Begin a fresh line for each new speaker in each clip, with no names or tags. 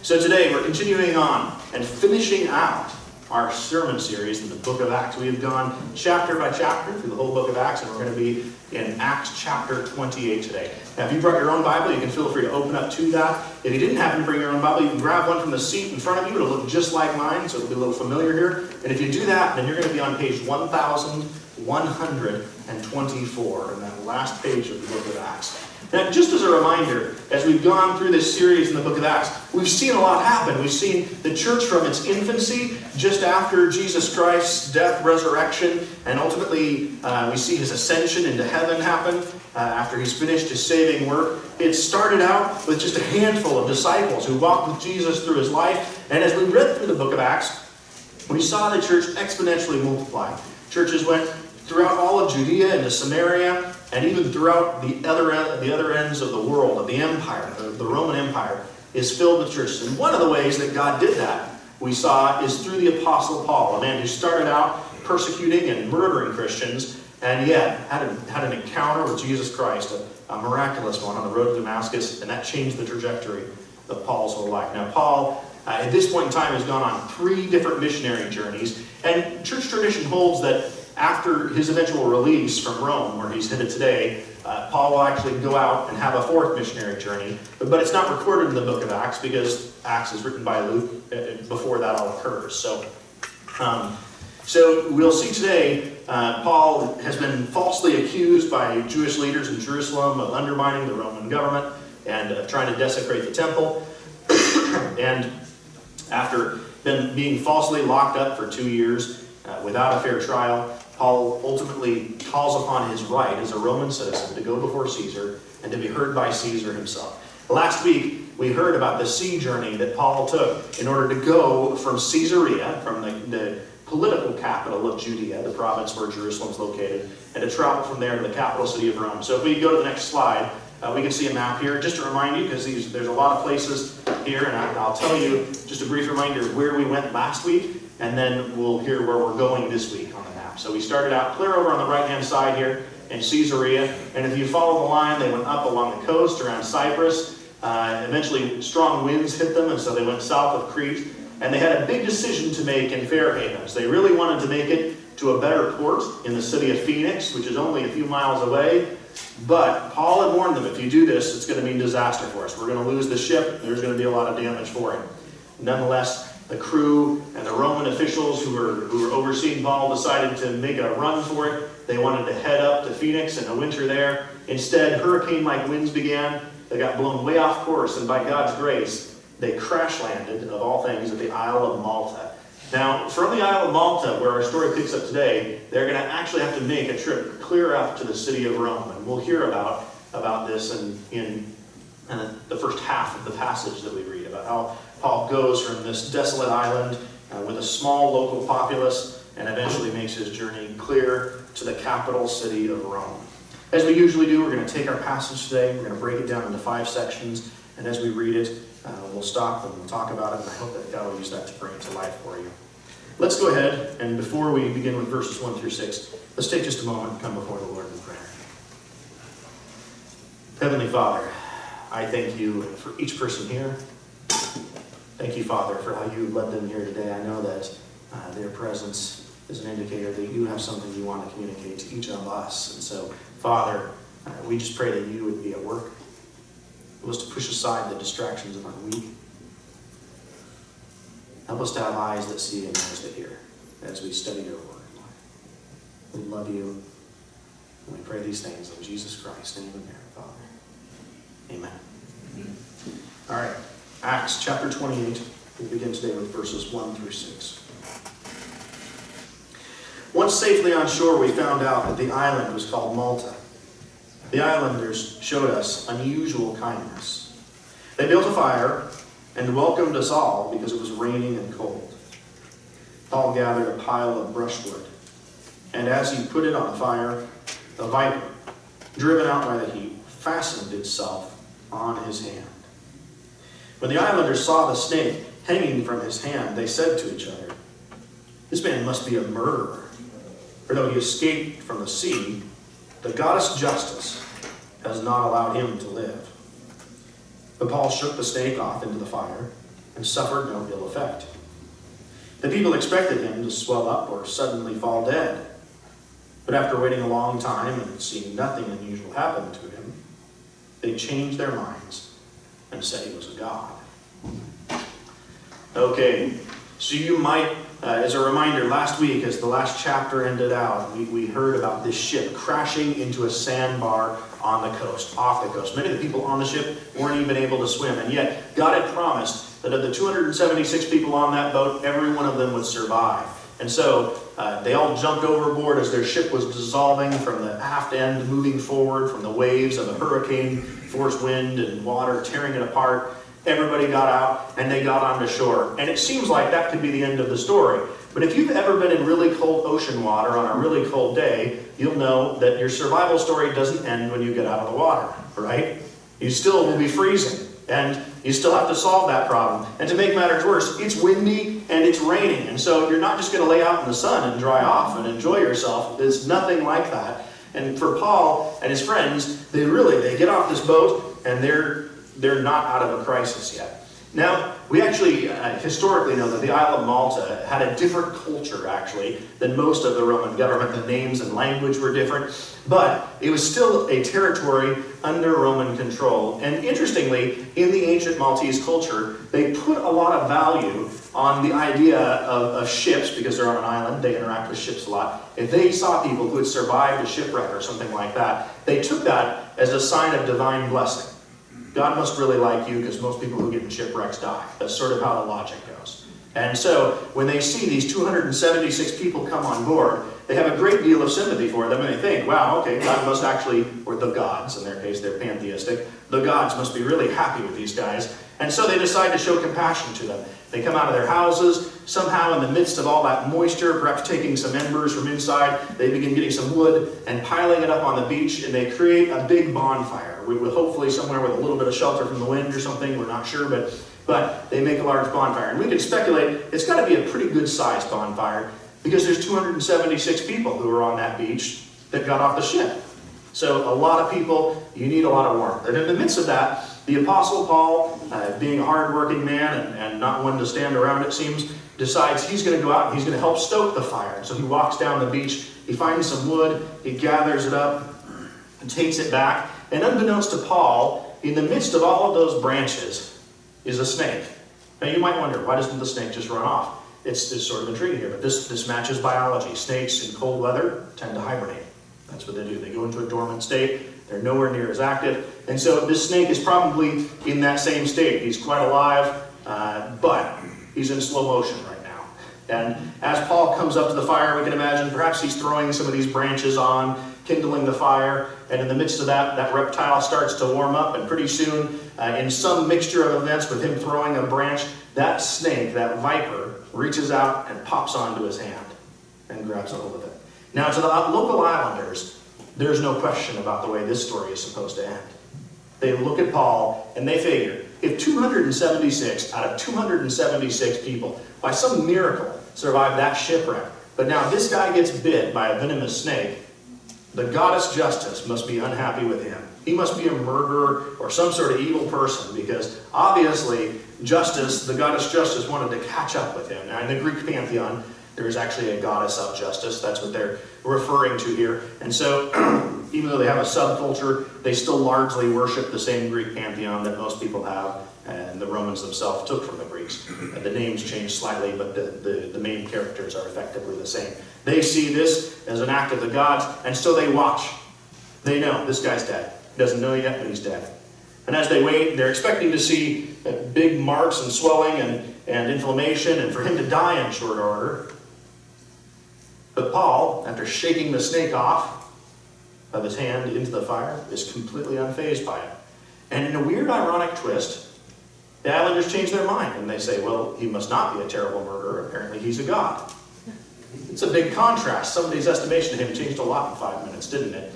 So today we're continuing on and finishing out our sermon series in the book of Acts. We have gone chapter by chapter through the whole book of Acts, and we're going to be in Acts chapter 28 today. Now, if you brought your own Bible, you can feel free to open up to that. If you didn't happen to bring your own Bible, you can grab one from the seat in front of you. It'll look just like mine, so it'll be a little familiar here. And if you do that, then you're going to be on page 1124, in that last page of the book of Acts. Now, just as a reminder, as we've gone through this series in the book of Acts, we've seen a lot happen. We've seen the church from its infancy, just after Jesus Christ's death, resurrection, and ultimately we see his ascension into heaven happen after he's finished his saving work. It started out with just a handful of disciples who walked with Jesus through his life. And as we read through the book of Acts, we saw the church exponentially multiply. Churches went throughout all of Judea into Samaria, and even throughout the other ends of the world, of the empire. The Roman Empire is filled with churches. And one of the ways that God did that, we saw, is through the Apostle Paul, a man who started out persecuting and murdering Christians, and yet had an encounter with Jesus Christ, a miraculous one on the road to Damascus, and that changed the trajectory of Paul's whole life. Now, Paul, at this point in time, has gone on 3 different missionary journeys, and church tradition holds that after his eventual release from Rome, where he's headed today, Paul will actually go out and have a 4th missionary journey. But it's not recorded in the book of Acts because Acts is written by Luke before that all occurs. So we'll see today, Paul has been falsely accused by Jewish leaders in Jerusalem of undermining the Roman government and of trying to desecrate the temple. And after being falsely locked up for 2 years without a fair trial, Paul ultimately calls upon his right as a Roman citizen to go before Caesar and to be heard by Caesar himself. Last week, we heard about the sea journey that Paul took in order to go from Caesarea, from the political capital of Judea, the province where Jerusalem is located, and to travel from there to the capital city of Rome. So if we go to the next slide, we can see a map here. Just to remind you, because there's a lot of places here, and I'll tell you just a brief reminder of where we went last week, and then we'll hear where we're going this week on the map. So we started out clear over on the right-hand side here in Caesarea, and if you follow the line, they went up along the coast around Cyprus. Eventually, strong winds hit them, and so they went south of Crete, and they had a big decision to make in Fair Havens. They really wanted to make it to a better port in the city of Phoenix, which is only a few miles away. But Paul had warned them, if you do this, it's going to mean disaster for us. We're going to lose the ship. There's going to be a lot of damage for it. Nonetheless, the crew and the Roman officials who were overseeing Paul decided to make a run for it. They wanted to head up to Phoenix in the winter there. Instead, hurricane-like winds began. They got blown way off course, and by God's grace, they crash-landed, of all things, at the Isle of Malta. Now, from the Isle of Malta, where our story picks up today, they're going to actually have to make a trip clear up to the city of Rome. And we'll hear about this in the first half of the passage that we read, about how Paul goes from this desolate island with a small local populace and eventually makes his journey clear to the capital city of Rome. As we usually do, we're going to take our passage today, we're going to break it down into 5 sections, and as we read it, we'll stop and we'll talk about it, and I hope that God will use that to bring it to life for you. Let's go ahead, and before we begin with verses 1 through 6, let's take just a moment and come before the Lord in prayer. Heavenly Father, I thank you for each person here. Thank you, Father, for how you led them here today. I know that their presence is an indicator that you have something you want to communicate to each of us. And so, Father, we just pray that you would be at work. Help us to push aside the distractions of our week. Help us to have eyes that see and ears that hear as we study your word. We love you, and we pray these things in Jesus Christ's name and merit, Father. Amen. All right, Acts chapter 28. We begin today with verses 1 through 6. Once safely on shore, we found out that the island was called Malta. The islanders showed us unusual kindness. They built a fire and welcomed us all because it was raining and cold. Paul gathered a pile of brushwood, and as he put it on the fire, a viper, driven out by the heat, fastened itself on his hand. When the islanders saw the snake hanging from his hand, they said to each other, "This man must be a murderer, for though he escaped from the sea, the goddess Justice has not allowed him to live." But Paul shook the snake off into the fire, and suffered no ill effect. The people expected him to swell up or suddenly fall dead. But after waiting a long time and seeing nothing unusual happen to him, they changed their minds and said he was a god. Okay, so you might, as a reminder, last week as the last chapter ended out, we heard about this ship crashing into a sandbar on the coast, off the coast. Many of the people on the ship weren't even able to swim, and yet God had promised that of the 276 people on that boat, every one of them would survive. And so they all jumped overboard as their ship was dissolving from the aft end, moving forward from the waves of a hurricane, force wind and water tearing it apart. Everybody got out and they got onto shore. And it seems like that could be the end of the story. But if you've ever been in really cold ocean water on a really cold day, you'll know that your survival story doesn't end when you get out of the water, right? You still will be freezing. And you still have to solve that problem. And to make matters worse, it's windy and it's raining. And so you're not just going to lay out in the sun and dry off and enjoy yourself. There's nothing like that. And for Paul and his friends, they get off this boat and they're not out of a crisis yet. Now, we actually historically know that the Isle of Malta had a different culture, actually, than most of the Roman government. The names and language were different, but it was still a territory under Roman control. And interestingly, in the ancient Maltese culture, they put a lot of value on the idea of ships, because they're on an island, they interact with ships a lot. If they saw people who had survived a shipwreck or something like that, they took that as a sign of divine blessing. God must really like you because most people who get in shipwrecks die. That's sort of how the logic goes. And so when they see these 276 people come on board, they have a great deal of sympathy for them, and they think, wow, okay, God must actually, or the gods, in their case they're pantheistic, the gods must be really happy with these guys. And so they decide to show compassion to them. They come out of their houses, somehow in the midst of all that moisture, perhaps taking some embers from inside, they begin getting some wood and piling it up on the beach, and they create a big bonfire. With hopefully somewhere with a little bit of shelter from the wind or something, we're not sure, but they make a large bonfire. And we can speculate it's got to be a pretty good sized bonfire because there's 276 people who are on that beach that got off the ship. So a lot of people, you need a lot of warmth. And in the midst of that, the Apostle Paul, being a hard-working man and not one to stand around, it seems, decides he's going to go out and he's going to help stoke the fire. So he walks down the beach, he finds some wood, he gathers it up, and takes it back. And unbeknownst to Paul, in the midst of all of those branches is a snake. Now you might wonder, why doesn't the snake just run off? It's sort of intriguing here, but this matches biology. Snakes in cold weather tend to hibernate. That's what they do. They go into a dormant state. They're nowhere near as active. And so this snake is probably in that same state. He's quite alive, but he's in slow motion right now. And as Paul comes up to the fire, we can imagine perhaps he's throwing some of these branches on, kindling the fire, and in the midst of that, that reptile starts to warm up, and pretty soon, in some mixture of events with him throwing a branch, that snake, that viper, reaches out and pops onto his hand and grabs a hold of it. Now, to the local islanders, there's no question about the way this story is supposed to end. They look at Paul, and they figure, if 276 out of 276 people, by some miracle, survived that shipwreck, but now this guy gets bit by a venomous snake, the goddess Justice must be unhappy with him. He must be a murderer or some sort of evil person, because obviously Justice, the goddess Justice, wanted to catch up with him. Now in the Greek pantheon, there is actually a goddess of justice. That's what they're referring to here. And so even though they have a subculture, they still largely worship the same Greek pantheon that most people have, and the Romans themselves took from the Greeks. The names change slightly, but the main characters are effectively the same. They see this as an act of the gods, and so they watch. They know this guy's dead. He doesn't know yet, but he's dead. And as they wait, they're expecting to see big marks and swelling and inflammation, and for him to die in short order. But Paul, after shaking the snake off of his hand into the fire, is completely unfazed by it. And in a weird, ironic twist, the islanders change their mind, and they say, well, he must not be a terrible murderer. Apparently he's a god. It's a big contrast. Somebody's estimation of him changed a lot in 5 minutes, didn't it?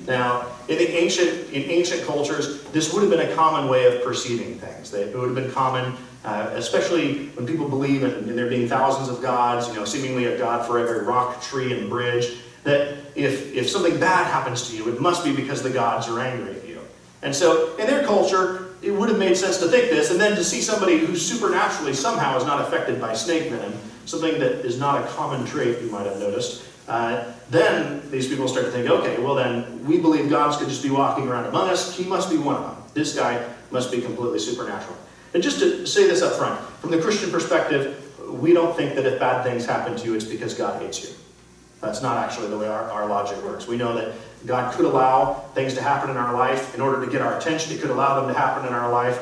Now, in ancient cultures, this would have been a common way of perceiving things. It would have been common, especially when people believe in there being thousands of gods, seemingly a god for every rock, tree, and bridge, that if something bad happens to you, it must be because the gods are angry at you. And so, in their culture, it would have made sense to think this, and then to see somebody who supernaturally somehow is not affected by snake venom, something that is not a common trait, you might have noticed, then these people start to think, okay, well then, we believe God's could just be walking around among us. He must be one of them. This guy must be completely supernatural. And just to say this up front, from the Christian perspective, we don't think that if bad things happen to you, it's because God hates you. That's not actually the way our logic works. We know that God could allow things to happen in our life in order to get our attention. He could allow them to happen in our life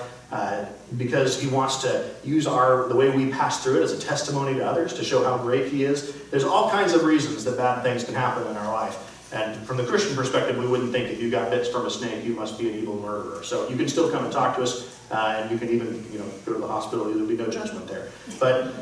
because he wants to use the way we pass through it as a testimony to others to show how great he is. There's all kinds of reasons that bad things can happen in our life. And from the Christian perspective, we wouldn't think if you got bit from a snake, you must be an evil murderer. So you can still come and talk to us, and you can even go to the hospital. There'll be no judgment there. But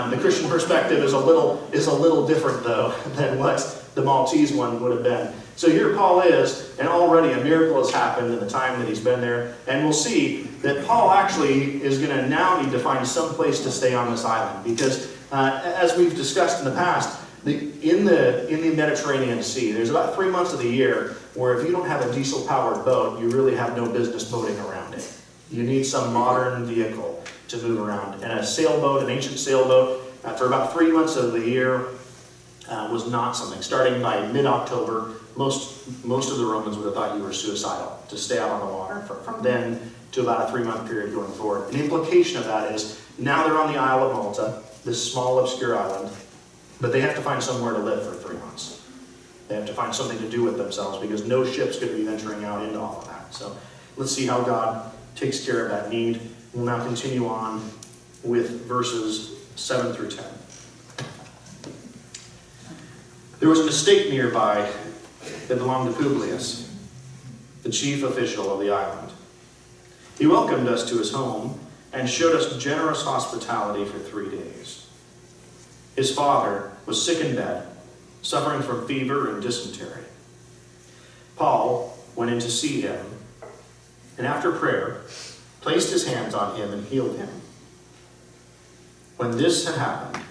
the Christian perspective is a little different, though, than what the Maltese one would have been. So here Paul is, and already a miracle has happened in the time that he's been there. And we'll see that Paul actually is going to now need to find some place to stay on this island. Because as we've discussed in the past, in the Mediterranean Sea, there's about 3 months of the year where if you don't have a diesel-powered boat, you really have no business boating around it. You need some modern vehicle to move around. And a sailboat, an ancient sailboat, for about 3 months of the year was not something. Starting by mid-October, most of the Romans would have thought you were suicidal to stay out on the water from then to about a 3-month period going forward. And the implication of that is now they're on the Isle of Malta, this small obscure island, but they have to find somewhere to live for 3 months. They have to find something to do with themselves because no ship's going to be venturing out into all of that. So let's see how God takes care of that need. We'll now continue on with verses 7 through 10. There was an estate nearby that belonged to Publius, the chief official of the island. He welcomed us to his home and showed us generous hospitality for 3 days. His father was sick in bed, suffering from fever and dysentery. Paul went in to see him, and after prayer, placed his hands on him and healed him. When this had happened,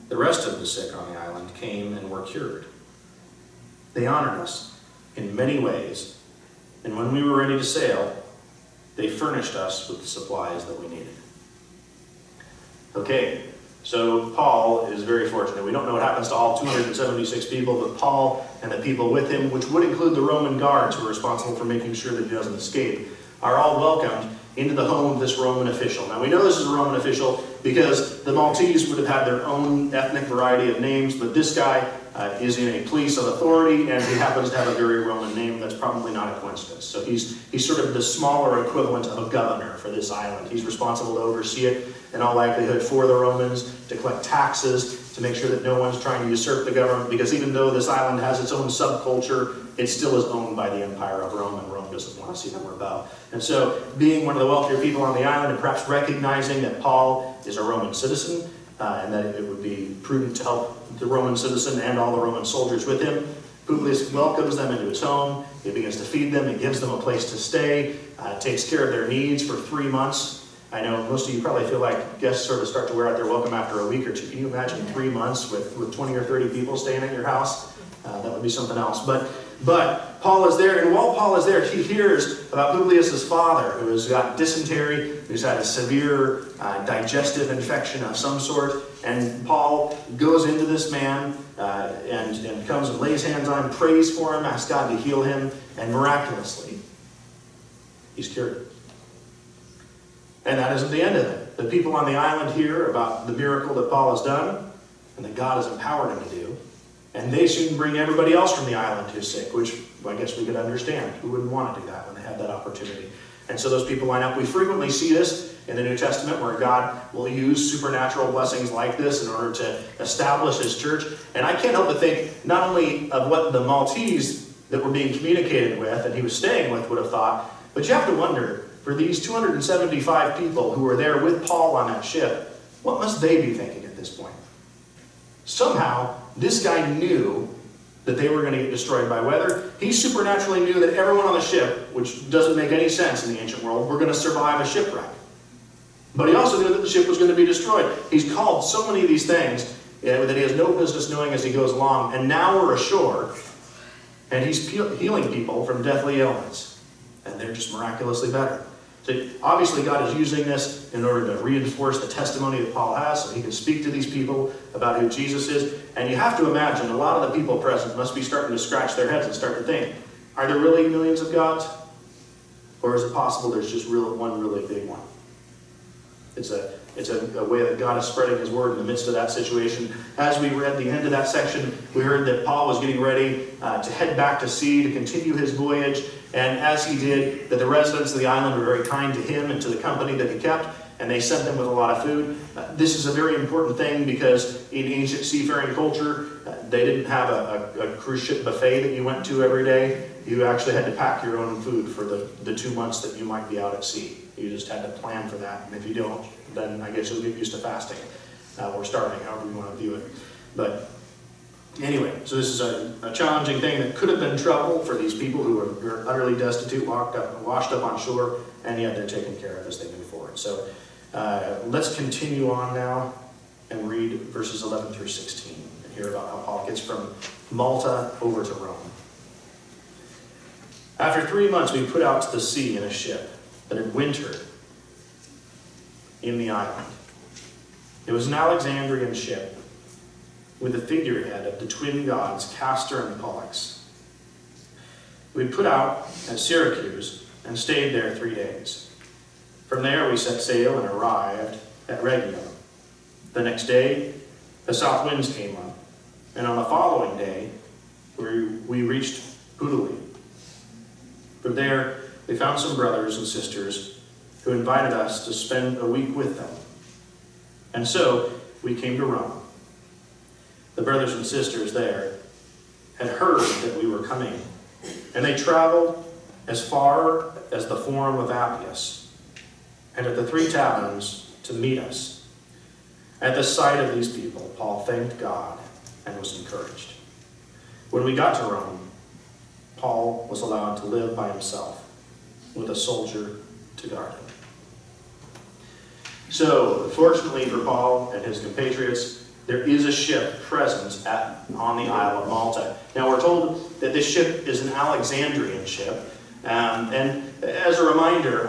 the rest of the sick on the island came and were cured. They honored us in many ways, and when we were ready to sail, they furnished us with the supplies that we needed. Okay, so Paul is very fortunate. We don't know what happens to all 276 people, but Paul and the people with him, which would include the Roman guards who are responsible for making sure that he doesn't escape, are all welcomed into the home of this Roman official. Now we know this is a Roman official because the Maltese would have had their own ethnic variety of names, but this guy is in a place of authority, and he happens to have a very Roman name. That's probably not a coincidence. So he's sort of the smaller equivalent of a governor for this island. He's responsible to oversee it, in all likelihood, for the Romans, to collect taxes, to make sure that no one's trying to usurp the government, because even though this island has its own subculture, it still is owned by the Empire of Rome, and Rome doesn't want to see them rebel. And so, being one of the wealthier people on the island, and perhaps recognizing that Paul is a Roman citizen, and that it would be prudent to help the Roman citizen and all the Roman soldiers with him, Publius welcomes them into his home. He begins to feed them. He gives them a place to stay, takes care of their needs for 3 months. I know most of you probably feel like guests sort of start to wear out their welcome after a week or two. Can you imagine 3 months with 20 or 30 people staying at your house? That would be something else. But Paul is there, and while Paul is there, he hears about Publius' father, who has got dysentery, who's had a severe digestive infection of some sort. And Paul goes into this man and comes and lays hands on him, prays for him, asks God to heal him, and miraculously, he's cured. And that isn't the end of it. The people on the island hear about the miracle that Paul has done and that God has empowered him to do. And they soon bring everybody else from the island who's sick, which I guess we could understand. Who wouldn't want to do that when they have that opportunity? And so those people line up. We frequently see this in the New Testament where God will use supernatural blessings like this in order to establish his church. And I can't help but think not only of what the Maltese that were being communicated with and he was staying with would have thought, but you have to wonder, for these 275 people who were there with Paul on that ship, what must they be thinking at this point? Somehow, this guy knew that they were going to get destroyed by weather. He supernaturally knew that everyone on the ship, which doesn't make any sense in the ancient world, were going to survive a shipwreck. But he also knew that the ship was going to be destroyed. He's called so many of these things that he has no business knowing as he goes along. And now we're ashore, and he's healing people from deathly ailments. And they're just miraculously better. So obviously God is using this in order to reinforce the testimony that Paul has so he can speak to these people about who Jesus is. And you have to imagine a lot of the people present must be starting to scratch their heads and start to think, are there really millions of gods? Or is it possible there's just one really big one? It's a way that God is spreading his word in the midst of that situation. As we read the end of that section, we heard that Paul was getting ready to head back to sea to continue his voyage. And as he did, that the residents of the island were very kind to him and to the company that he kept, and they sent them with a lot of food. This is a very important thing because in ancient seafaring culture, they didn't have a cruise ship buffet that you went to every day. You actually had to pack your own food for the 2 months that you might be out at sea. You just had to plan for that. And if you don't, then I guess you'll get used to fasting or starving, however you want to view it. But anyway, so this is a challenging thing that could have been trouble for these people who are utterly destitute, washed up on shore, and yet they're taken care of as they move forward. So let's continue on now and read verses 11 through 16 and hear about how Paul gets from Malta over to Rome. After 3 months, we put out to the sea in a ship that had wintered in the island. It was an Alexandrian ship with the figurehead of the twin gods Castor and Pollux. We put out at Syracuse and stayed there 3 days. From there we set sail and arrived at Rhegium. The next day the south winds came up, and on the following day we reached Puteoli. From there we found some brothers and sisters who invited us to spend a week with them. And so we came to Rome. The brothers and sisters there had heard that we were coming, and they traveled as far as the Forum of Appius and at the 3 taverns to meet us. At the sight of these people, Paul thanked God and was encouraged. When we got to Rome, Paul was allowed to live by himself with a soldier to guard him. So, fortunately for Paul and his compatriots, there is a ship present on the Isle of Malta. Now we're told that this ship is an Alexandrian ship. And as a reminder,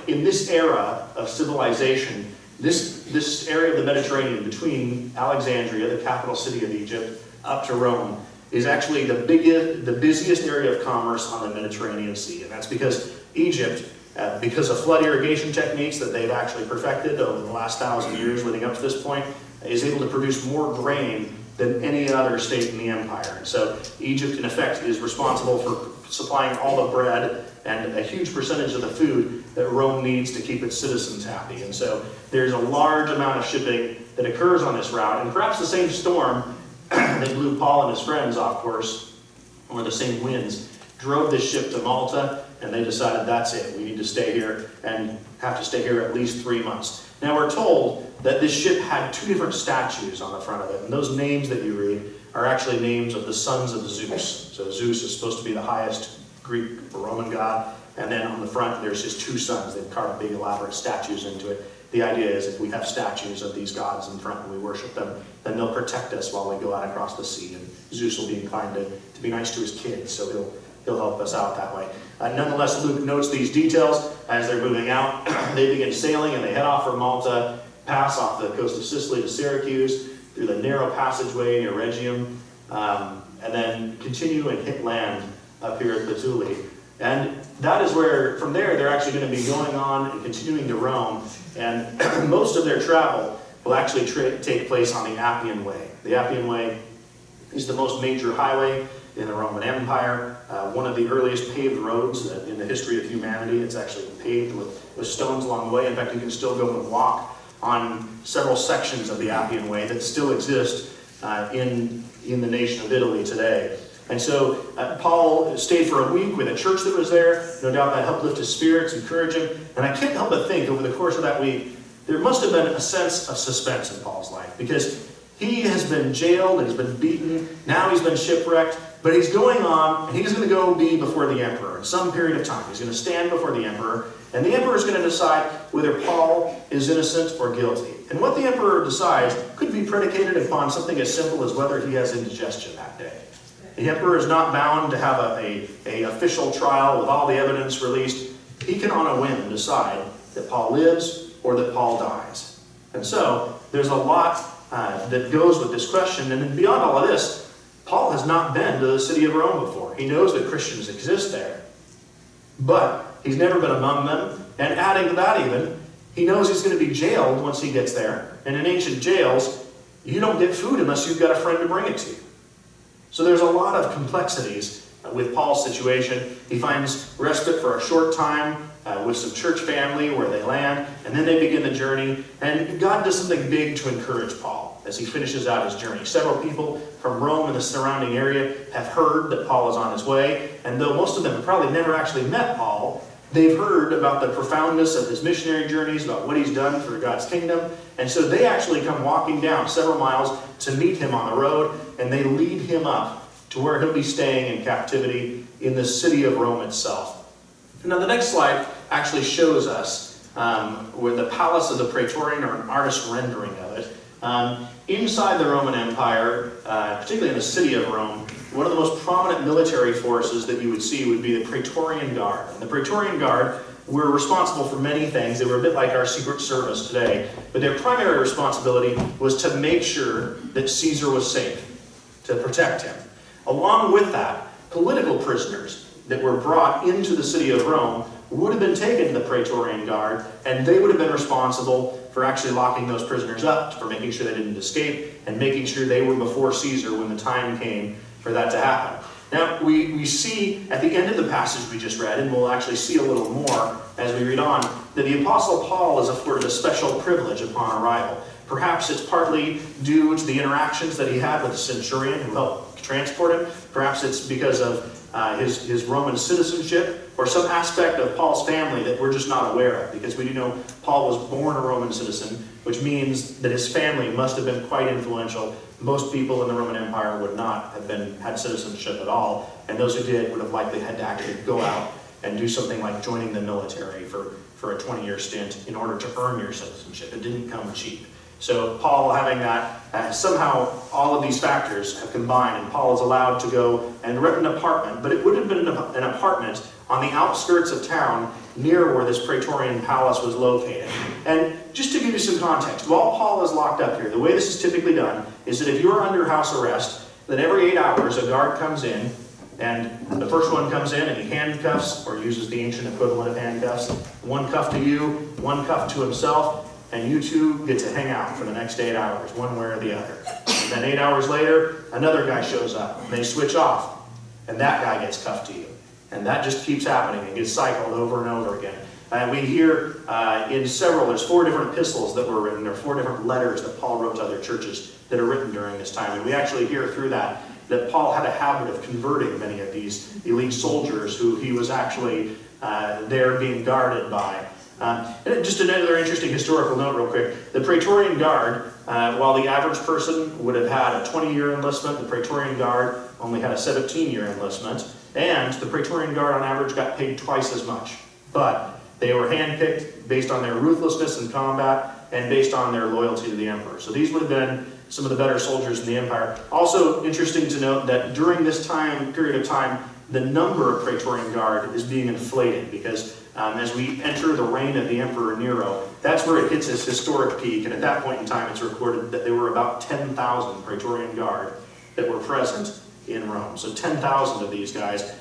in this era of civilization, this area of the Mediterranean between Alexandria, the capital city of Egypt, up to Rome, is actually the busiest area of commerce on the Mediterranean Sea. And that's because Egypt, because of flood irrigation techniques that they've actually perfected over the last 1,000 years leading up to this point, is able to produce more grain than any other state in the empire. And so Egypt, in effect, is responsible for supplying all the bread and a huge percentage of the food that Rome needs to keep its citizens happy. And so there's a large amount of shipping that occurs on this route. And perhaps the same storm that blew Paul and his friends off course, or the same winds, drove this ship to Malta, and they decided that's it. We need to stay here and have to stay here at least 3 months. Now we're told that this ship had 2 different statues on the front of it, and those names that you read are actually names of the sons of Zeus. So Zeus is supposed to be the highest Greek or Roman god, and then on the front there's his 2 sons. They've carved big elaborate statues into it. The idea is if we have statues of these gods in front and we worship them, then they'll protect us while we go out across the sea, and Zeus will be inclined to be nice to his kids, so he'll help us out that way. Nonetheless, Luke notes these details as they're moving out. They begin sailing and they head off from Malta, pass off the coast of Sicily to Syracuse, through the narrow passageway near Rhegium, and then continue and hit land up here at Puteoli. And that is where, from there, they're actually going to be going on and continuing to Rome, and most of their travel will actually take place on the Appian Way. The Appian Way is the most major highway in the Roman Empire, one of the earliest paved roads in the history of humanity. It's actually paved with stones along the way. In fact, you can still go and walk on several sections of the Appian Way that still exist in the nation of Italy today. And so Paul stayed for a week with a church that was there. No doubt that helped lift his spirits, encourage him. And I can't help but think over the course of that week, there must have been a sense of suspense in Paul's life, because he has been jailed and he's been beaten. Now he's been shipwrecked. But he's going on, and he's going to go be before the emperor in some period of time. He's going to stand before the emperor, and the emperor is going to decide whether Paul is innocent or guilty. And what the emperor decides could be predicated upon something as simple as whether he has indigestion that day. The emperor is not bound to have a official trial with all the evidence released. he can on a whim decide that Paul lives or that Paul dies. And so there's a lot that goes with this question. And then beyond all of this, Paul has not been to the city of Rome before. He knows that Christians exist there, but he's never been among them. And adding to that even, he knows he's going to be jailed once he gets there. And in ancient jails, you don't get food unless you've got a friend to bring it to you. So there's a lot of complexities with Paul's situation. He finds respite for a short time with some church family where they land, and then they begin the journey. And God does something big to encourage Paul as he finishes out his journey. Several people from Rome and the surrounding area have heard that Paul is on his way, and though most of them have probably never actually met Paul, they've heard about the profoundness of his missionary journeys, about what he's done for God's kingdom, and so they actually come walking down several miles to meet him on the road, and they lead him up to where he'll be staying in captivity in the city of Rome itself. Now the next slide actually shows us where the palace of the Praetorian, or an artist's rendering of it. Inside the Roman Empire, particularly in the city of Rome, one of the most prominent military forces that you would see would be the Praetorian Guard. And the Praetorian Guard were responsible for many things. They were a bit like our Secret Service today, but their primary responsibility was to make sure that Caesar was safe, to protect him. Along with that, political prisoners that were brought into the city of Rome would have been taken to the Praetorian Guard, and they would have been responsible for actually locking those prisoners up, for making sure they didn't escape, and making sure they were before Caesar when the time came for that to happen. Now, we see at the end of the passage we just read, and we'll actually see a little more as we read on, that the Apostle Paul is afforded a special privilege upon arrival. Perhaps it's partly due to the interactions that he had with the centurion who helped transport him. Perhaps it's because of his Roman citizenship, or some aspect of Paul's family that we're just not aware of, because we do know Paul was born a Roman citizen, which means that his family must have been quite influential. Most people in the Roman Empire would not have had citizenship at all, and those who did would have likely had to actually go out and do something like joining the military for a 20-year stint in order to earn your citizenship. It didn't come cheap. So Paul, having that, somehow all of these factors have combined, and Paul is allowed to go and rent an apartment, but it would have been an apartment on the outskirts of town near where this Praetorian palace was located. And just to give you some context, while Paul is locked up here, the way this is typically done is that if you're under house arrest, then every 8 hours a guard comes in, and the first one comes in and he handcuffs, or uses the ancient equivalent of handcuffs, one cuff to you, one cuff to himself, and you two get to hang out for the next 8 hours, one way or the other. And then 8 hours later, another guy shows up, and they switch off, and that guy gets cuffed to you. And that just keeps happening. It gets cycled over and over again. And we hear there's 4 different epistles that were written. There are 4 different letters that Paul wrote to other churches that are written during this time. And we actually hear through that Paul had a habit of converting many of these elite soldiers who he was actually there being guarded by. And just another interesting historical note real quick. The Praetorian Guard, while the average person would have had a 20-year enlistment, the Praetorian Guard only had a 17-year enlistment. And the Praetorian Guard on average got paid twice as much. But they were handpicked based on their ruthlessness in combat and based on their loyalty to the emperor. So these would have been some of the better soldiers in the empire. Also interesting to note that during this period of time, the number of Praetorian Guard is being inflated, because as we enter the reign of the Emperor Nero, that's where it hits its historic peak. And at that point in time, it's recorded that there were about 10,000 Praetorian Guard that were present in Rome. So 10,000 of these guys,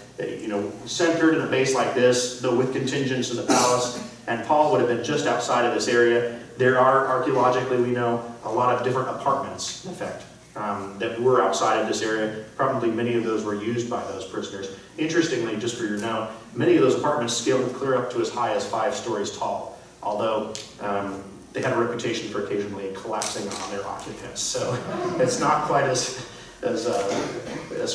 centered in a base like this, though with contingents in the palace, and Paul would have been just outside of this area. There are, archaeologically, we know, a lot of different apartments, in effect, that were outside of this area. Probably many of those were used by those prisoners. Interestingly, just for your note, many of those apartments scaled clear up to as high as 5 stories tall, although they had a reputation for occasionally collapsing on their occupants. So it's not quite as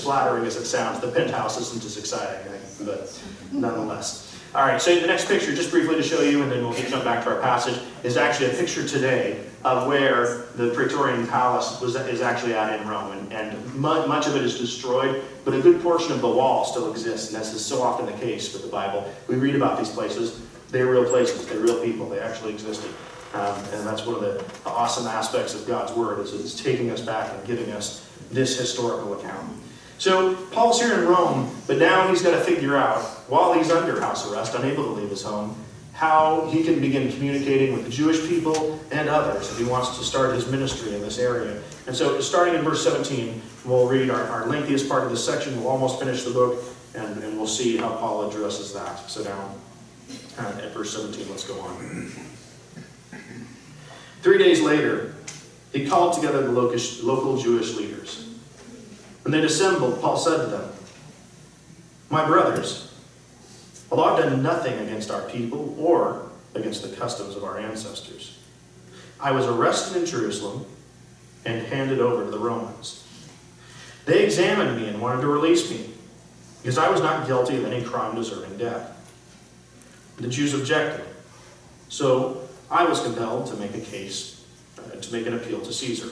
flattering as it sounds. The penthouse isn't as exciting, but nonetheless. All right, so the next picture, just briefly to show you, and then we'll jump back to our passage, is actually a picture today of where the Praetorian Palace is actually at in Rome. And much of it is destroyed, but a good portion of the wall still exists, and as is so often the case with the Bible. We read about these places. They're real places. They're real people. They actually existed. And that's one of the awesome aspects of God's Word, is it's taking us back and giving us this historical account. So Paul's here in Rome, but now he's got to figure out, while he's under house arrest, unable to leave his home, how he can begin communicating with the Jewish people and others if he wants to start his ministry in this area. And so starting in verse 17, we'll read our lengthiest part of this section. We'll almost finish the book, and we'll see how Paul addresses that. So now at verse 17, let's go on. 3 days later, he called together the local Jewish leaders. When they'd assembled, Paul said to them, "My brothers, although I've done nothing against our people or against the customs of our ancestors, I was arrested in Jerusalem and handed over to the Romans. They examined me and wanted to release me, because I was not guilty of any crime deserving death. The Jews objected, so I was compelled to make an appeal to Caesar.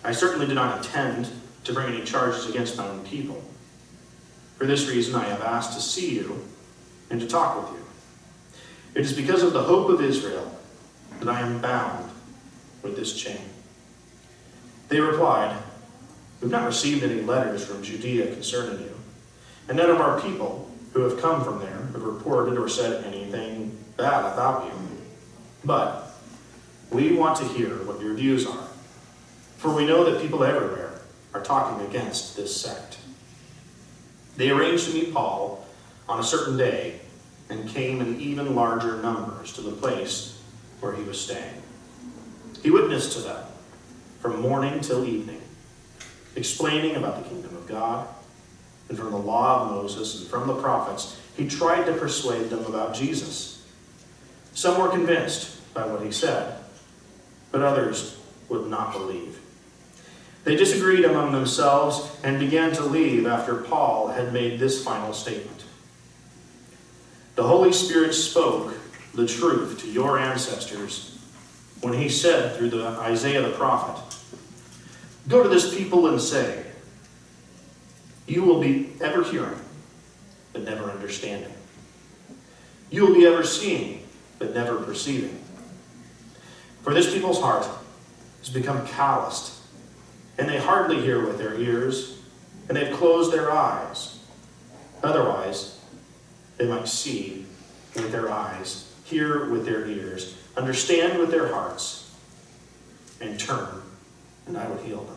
I certainly did not intend to bring any charges against my own people. For this reason, I have asked to see you and to talk with you. It is because of the hope of Israel that I am bound with this chain." They replied, "We've not received any letters from Judea concerning you, and none of our people who have come from there have reported or said anything bad about you. But we want to hear what your views are, for we know that people everywhere are talking against this sect." They arranged to meet Paul on a certain day and came in even larger numbers to the place where he was staying. He witnessed to them from morning till evening, explaining about the kingdom of God, and from the law of Moses and from the prophets, he tried to persuade them about Jesus. Some were convinced by what he said, but others would not believe. They disagreed among themselves and began to leave after Paul had made this final statement. "The Holy Spirit spoke the truth to your ancestors when he said through Isaiah the prophet, 'Go to this people and say, you will be ever hearing, but never understanding. You will be ever seeing, but never perceiving. For this people's heart has become calloused, and they hardly hear with their ears, and they've closed their eyes. Otherwise, they might see with their eyes, hear with their ears, understand with their hearts, and turn, and I would heal them.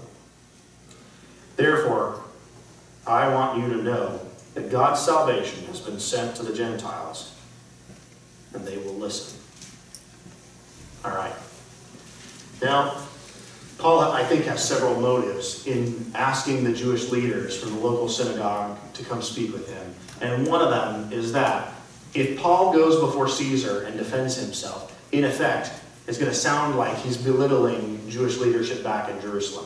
Therefore, I want you to know that God's salvation has been sent to the Gentiles, and they will listen." All right. Now, Paul, I think, has several motives in asking the Jewish leaders from the local synagogue to come speak with him. And one of them is that if Paul goes before Caesar and defends himself, in effect, it's going to sound like he's belittling Jewish leadership back in Jerusalem.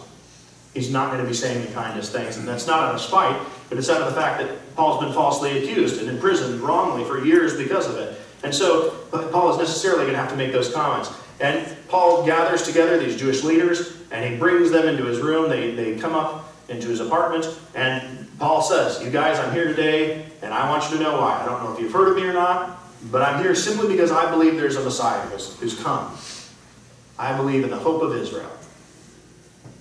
He's not going to be saying the kindest things. And that's not out of spite, but it's out of the fact that Paul's been falsely accused and imprisoned wrongly for years because of it. And so Paul is necessarily going to have to make those comments. And Paul gathers together these Jewish leaders, and he brings them into his room. They come up into his apartment, and Paul says, "You guys, I'm here today, and I want you to know why. I don't know if you've heard of me or not, but I'm here simply because I believe there's a Messiah who's come. I believe in the hope of Israel.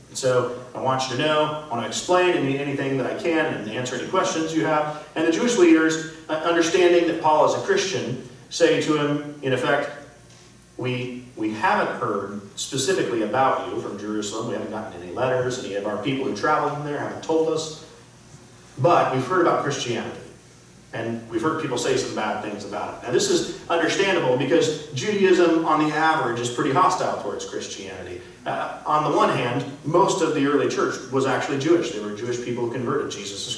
And so I want you to know, I want to explain anything that I can and answer any questions you have." And the Jewish leaders, understanding that Paul is a Christian, say to him, in effect, we haven't heard specifically about you from Jerusalem. We haven't gotten any letters. Any of our people who traveled from there haven't told us. But we've heard about Christianity. And we've heard people say some bad things about it. Now, this is understandable because Judaism, on the average, is pretty hostile towards Christianity. On the one hand, most of the early church was actually Jewish. They were Jewish people who converted. Jesus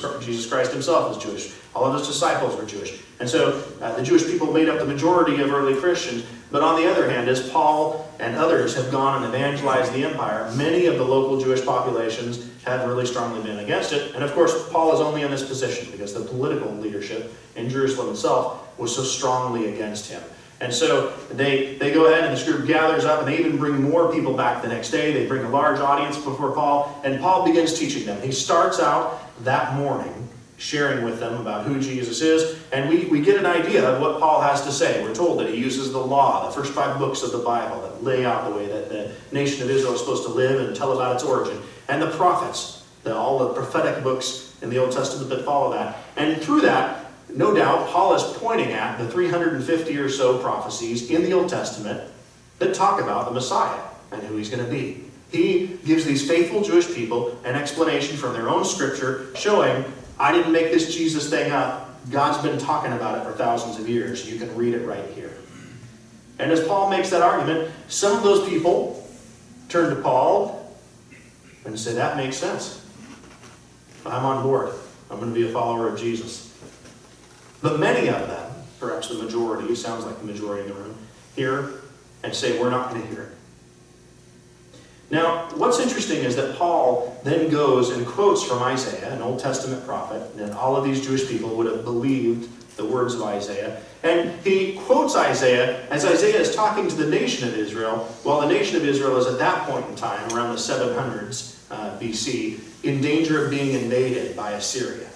Christ himself was Jewish. All of his disciples were Jewish. And so the Jewish people made up the majority of early Christians. But on the other hand, as Paul and others have gone and evangelized the empire, many of the local Jewish populations have really strongly been against it. And of course, Paul is only in this position because the political leadership in Jerusalem itself was so strongly against him. And so they go ahead, and this group gathers up, and they even bring more people back the next day. They bring a large audience before Paul, and Paul begins teaching them. He starts out that morning sharing with them about who Jesus is, and we get an idea of what Paul has to say. We're told that he uses the law, the first 5 books of the Bible that lay out the way that the nation of Israel is supposed to live and tell about its origin, and the prophets. all the prophetic books in the Old Testament that follow that. And through that, no doubt, Paul is pointing at the 350 or so prophecies in the Old Testament that talk about the Messiah and who he's going to be. He gives these faithful Jewish people an explanation from their own scripture showing, I didn't make this Jesus thing up. God's been talking about it for thousands of years. You can read it right here. And as Paul makes that argument, some of those people turn to Paul and say, that makes sense. I'm on board. I'm going to be a follower of Jesus. But many of them, perhaps the majority, sounds like the majority in the room, hear and say, we're not going to hear it. Now, what's interesting is that Paul then goes and quotes from Isaiah, an Old Testament prophet, and all of these Jewish people would have believed the words of Isaiah. And he quotes Isaiah as Isaiah is talking to the nation of Israel, while the nation of Israel is at that point in time, around the 700s BC, in danger of being invaded by Assyria.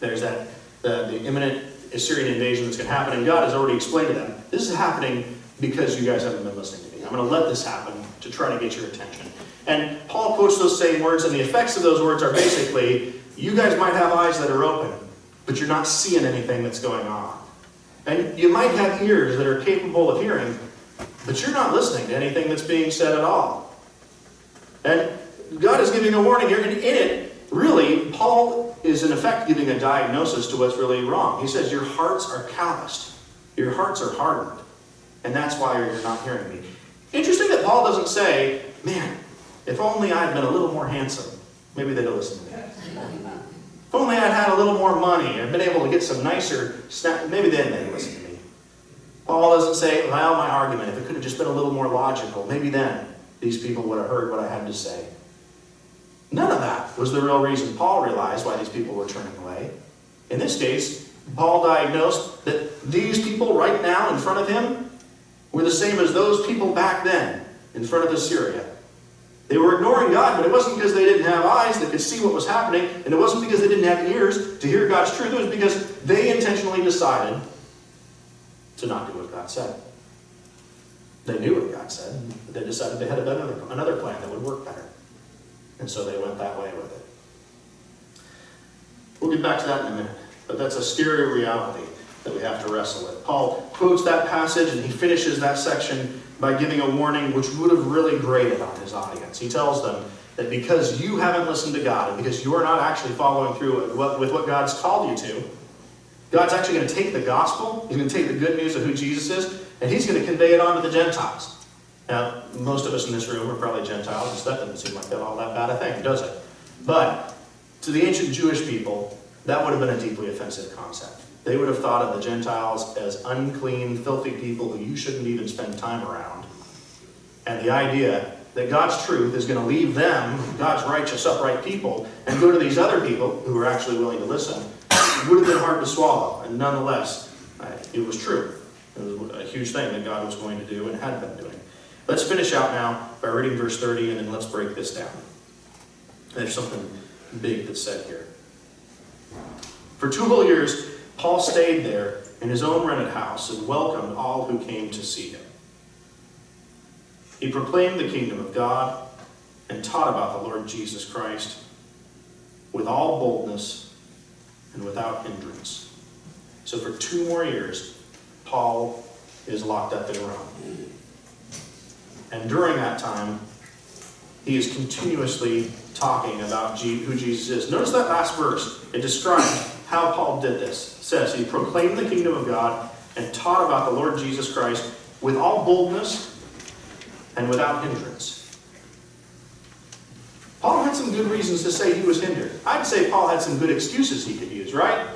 There's that the imminent Assyrian invasion that's going to happen, and God has already explained to them, this is happening because you guys haven't been listening to me. I'm going to let this happen to try to get your attention. And Paul quotes those same words, and the effects of those words are basically, you guys might have eyes that are open, but you're not seeing anything that's going on. And you might have ears that are capable of hearing, but you're not listening to anything that's being said at all. And God is giving a warning here, and in it, really, Paul is in effect giving a diagnosis to what's really wrong. He says, your hearts are calloused. Your hearts are hardened. And that's why you're not hearing me. Interesting that Paul doesn't say, man, if only I'd been a little more handsome, maybe they'd have listened to me. If only I'd had a little more money and been able to get some nicer snack, maybe then they'd listen to me. Paul doesn't say, well, my argument, if it could have just been a little more logical, maybe then these people would have heard what I had to say. None of that was the real reason Paul realized why these people were turning away. In this case, Paul diagnosed that these people right now in front of him were the same as those people back then in front of Assyria. They were ignoring God, but it wasn't because they didn't have eyes that could see what was happening, and it wasn't because they didn't have ears to hear God's truth. It was because they intentionally decided to not do what God said. They knew what God said, but they decided they had another plan that would work better. And so they went that way with it. We'll get back to that in a minute, but that's a scary reality that we have to wrestle with. Paul quotes that passage, and he finishes that section by giving a warning which would have really grated on his audience. He tells them that because you haven't listened to God, and because you're not actually following through with what God's called you to, God's actually going to take the gospel, he's going to take the good news of who Jesus is, and he's going to convey it on to the Gentiles. Now, most of us in this room are probably Gentiles, and that doesn't seem like all that bad a thing, does it? But to the ancient Jewish people, that would have been a deeply offensive concept. They would have thought of the Gentiles as unclean, filthy people who you shouldn't even spend time around. And the idea that God's truth is going to leave them, God's righteous, upright people, and go to these other people who are actually willing to listen, would have been hard to swallow. And nonetheless, it was true. It was a huge thing that God was going to do and had been doing. Let's finish out now by reading verse 30, and then let's break this down. There's something big that's said here. For 2 whole years, Paul stayed there in his own rented house and welcomed all who came to see him. He proclaimed the kingdom of God and taught about the Lord Jesus Christ with all boldness and without hindrance. So for 2 more years, Paul is locked up in Rome. And during that time, he is continuously talking about who Jesus is. Notice that last verse. It describes how Paul did this. It says he proclaimed the kingdom of God and taught about the Lord Jesus Christ with all boldness and without hindrance. Paul had some good reasons to say he was hindered. I'd say Paul had some good excuses he could use, right?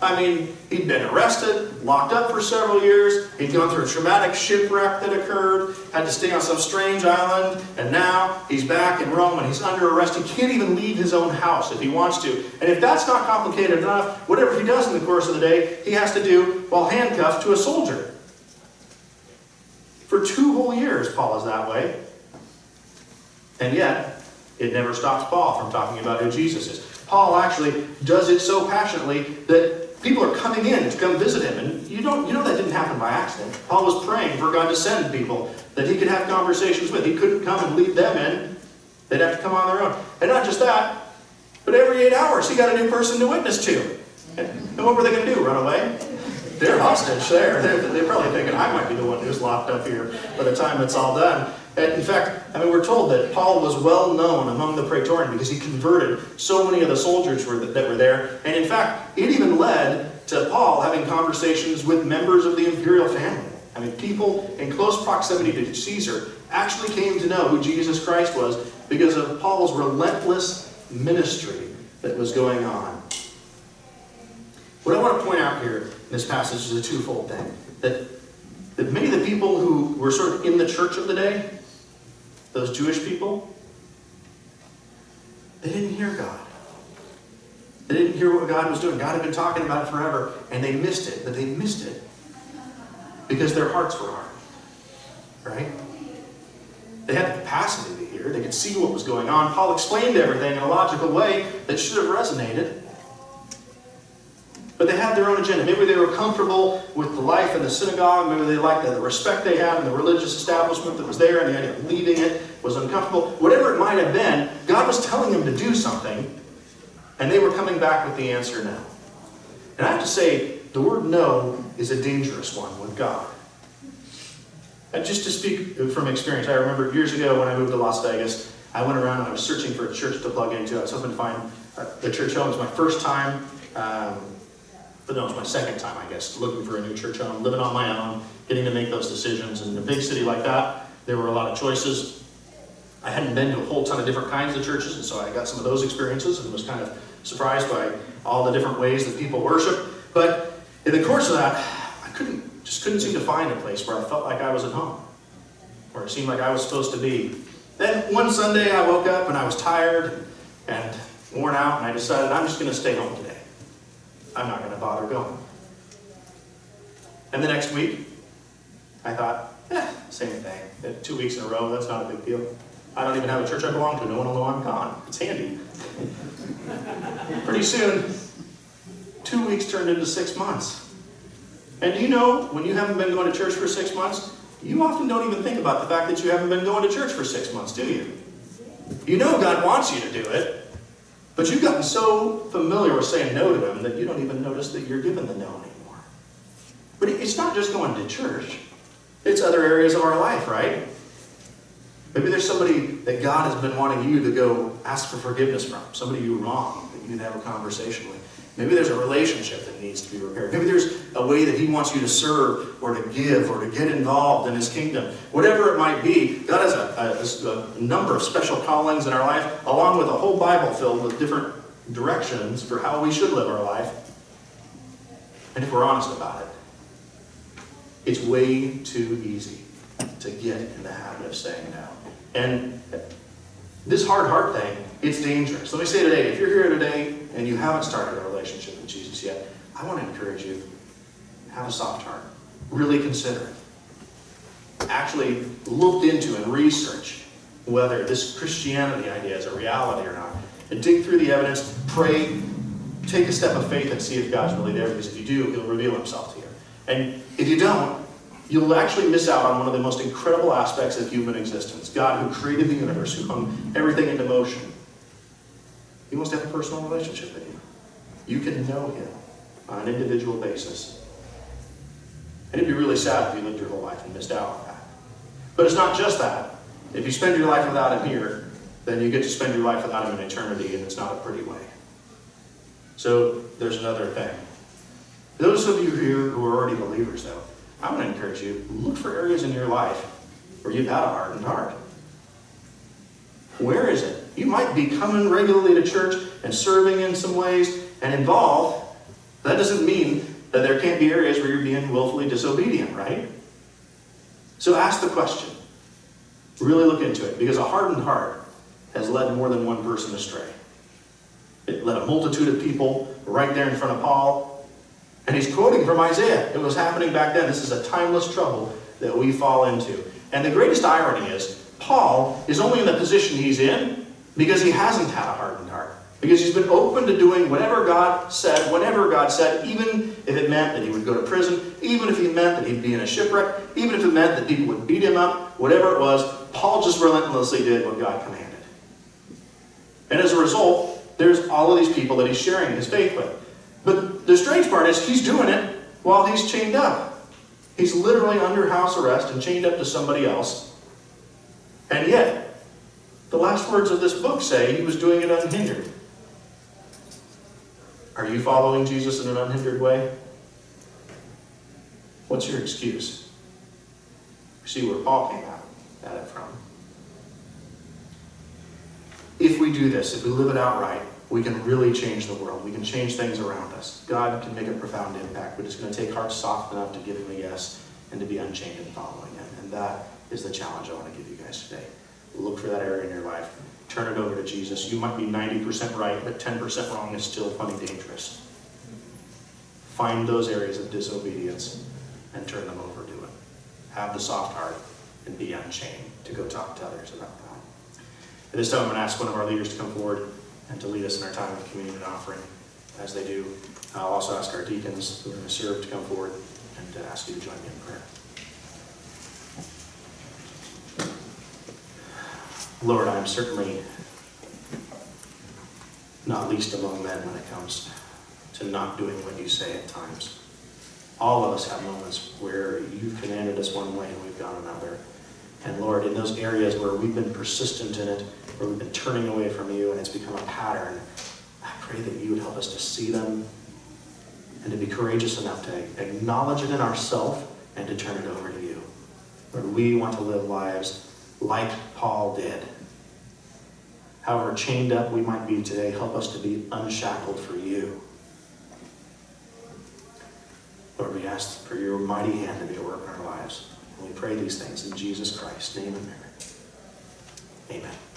I mean, he'd been arrested, locked up for several years, he'd gone through a traumatic shipwreck that occurred, had to stay on some strange island, and now he's back in Rome and he's under arrest. He can't even leave his own house if he wants to. And if that's not complicated enough, whatever he does in the course of the day, he has to do while handcuffed to a soldier. For 2 whole years, Paul is that way. And yet, it never stops Paul from talking about who Jesus is. Paul actually does it so passionately that people are coming in to come visit him. And you know that didn't happen by accident. Paul was praying for God to send people that he could have conversations with. He couldn't come and lead them in. They'd have to come on their own. And not just that, but every 8 hours he got a new person to witness to. And what were they going to do, run away? They're hostage there. They're probably thinking, I might be the one who's locked up here by the time it's all done. And in fact, we're told that Paul was well known among the praetorian because he converted so many of the soldiers that were there. And in fact, it even led to Paul having conversations with members of the imperial family. People in close proximity to Caesar actually came to know who Jesus Christ was because of Paul's relentless ministry that was going on. What I want to point out here in this passage is a twofold thing. That many of the people who were sort of in the church of the day, those Jewish people, they didn't hear God. They didn't hear what God was doing. God had been talking about it forever, and they missed it. But they missed it because their hearts were hardened. Right? They had the capacity to hear. They could see what was going on. Paul explained everything in a logical way that should have resonated. But they had their own agenda. Maybe they were comfortable with the life in the synagogue. Maybe they liked the respect they had in the religious establishment that was there, and the idea of leaving it was uncomfortable. Whatever it might have been, God was telling them to do something, and they were coming back with the answer no. And I have to say, the word no is a dangerous one with God. And just to speak from experience, I remember years ago when I moved to Las Vegas, I went around and I was searching for a church to plug into. I was hoping to find the church home. It was my first time. But no, it was my second time, I guess, looking for a new church home, living on my own, getting to make those decisions. And in a big city like that, there were a lot of choices. I hadn't been to a whole ton of different kinds of churches, and so I got some of those experiences and was kind of surprised by all the different ways that people worship. But in the course of that, I just couldn't seem to find a place where I felt like I was at home, where it seemed like I was supposed to be. Then one Sunday I woke up and I was tired and worn out, and I decided I'm just going to stay home today. I'm not going to bother going. And the next week, I thought, same thing. 2 weeks in a row, that's not a big deal. I don't even have a church I belong to. No one will know I'm gone. It's handy. Pretty soon, 2 weeks turned into 6 months. And do you know, when you haven't been going to church for 6 months, you often don't even think about the fact that you haven't been going to church for 6 months, do you? You know God wants you to do it. But you've gotten so familiar with saying no to Him that you don't even notice that you're given the no anymore. But it's not just going to church. It's other areas of our life, right? Maybe there's somebody that God has been wanting you to go ask for forgiveness from. Somebody you wronged that you need to have a conversation with. Maybe there's a relationship that needs to be repaired. Maybe there's a way that He wants you to serve or to give or to get involved in His kingdom. Whatever it might be, God has a number of special callings in our life, along with a whole Bible filled with different directions for how we should live our life. And if we're honest about it, it's way too easy to get in the habit of saying no. And this hard heart thing, it's dangerous. Let me say today, if you're here today and you haven't started a relationship with Jesus yet, I want to encourage you, have a soft heart. Really consider it. Actually looked into and research whether this Christianity idea is a reality or not. And dig through the evidence, pray, take a step of faith and see if God's really there, because if you do, He'll reveal Himself to you. And if you don't, you'll actually miss out on one of the most incredible aspects of human existence. God, who created the universe, who hung everything into motion. He wants to have a personal relationship with you. You can know Him on an individual basis. And it'd be really sad if you lived your whole life and missed out on that. But it's not just that. If you spend your life without Him here, then you get to spend your life without Him in eternity, and it's not a pretty way. So there's another thing. Those of you here who are already believers, though, I want to encourage you, look for areas in your life where you've had a hardened heart. Where is it? You might be coming regularly to church and serving in some ways and involved. That doesn't mean that there can't be areas where you're being willfully disobedient, right? So ask the question. Really look into it, because a hardened heart has led more than one person astray. It led a multitude of people right there in front of Paul. And he's quoting from Isaiah. It was happening back then. This is a timeless trouble that we fall into. And the greatest irony is, Paul is only in the position he's in because he hasn't had a hardened heart. Because he's been open to doing whatever God said, whenever God said, even if it meant that he would go to prison, even if it meant that he'd be in a shipwreck, even if it meant that people would beat him up, whatever it was, Paul just relentlessly did what God commanded. And as a result, there's all of these people that he's sharing his faith with. But the strange part is he's doing it while he's chained up. He's literally under house arrest and chained up to somebody else. And yet, the last words of this book say he was doing it unhindered. Are you following Jesus in an unhindered way? What's your excuse? See where Paul came at it from. If we do this, if we live it out right, we can really change the world. We can change things around us. God can make a profound impact, but it's going to take hearts soft enough to give him a yes and to be unchained and following him. And that is the challenge I want to give you guys today. Look for that area in your life. Turn it over to Jesus. You might be 90% right, but 10% wrong is still plenty dangerous. Find those areas of disobedience and turn them over to him. Have the soft heart and be unchained to go talk to others about that. At this time, I'm going to ask one of our leaders to come forward and to lead us in our time of communion and offering. As they do, I'll also ask our deacons who are going to serve to come forward and to ask you to join me in prayer. Lord, I'm certainly not least among men when it comes to not doing what you say at times. All of us have moments where you've commanded us one way and we've gone another. And Lord, in those areas where we've been persistent in it, where we've been turning away from you and it's become a pattern, I pray that you would help us to see them and to be courageous enough to acknowledge it in ourselves and to turn it over to you. Lord, we want to live lives like Paul did. However chained up we might be today, help us to be unshackled for you. Lord, we ask for your mighty hand to be at work in our lives. And we pray these things in Jesus Christ's name and merit. Amen.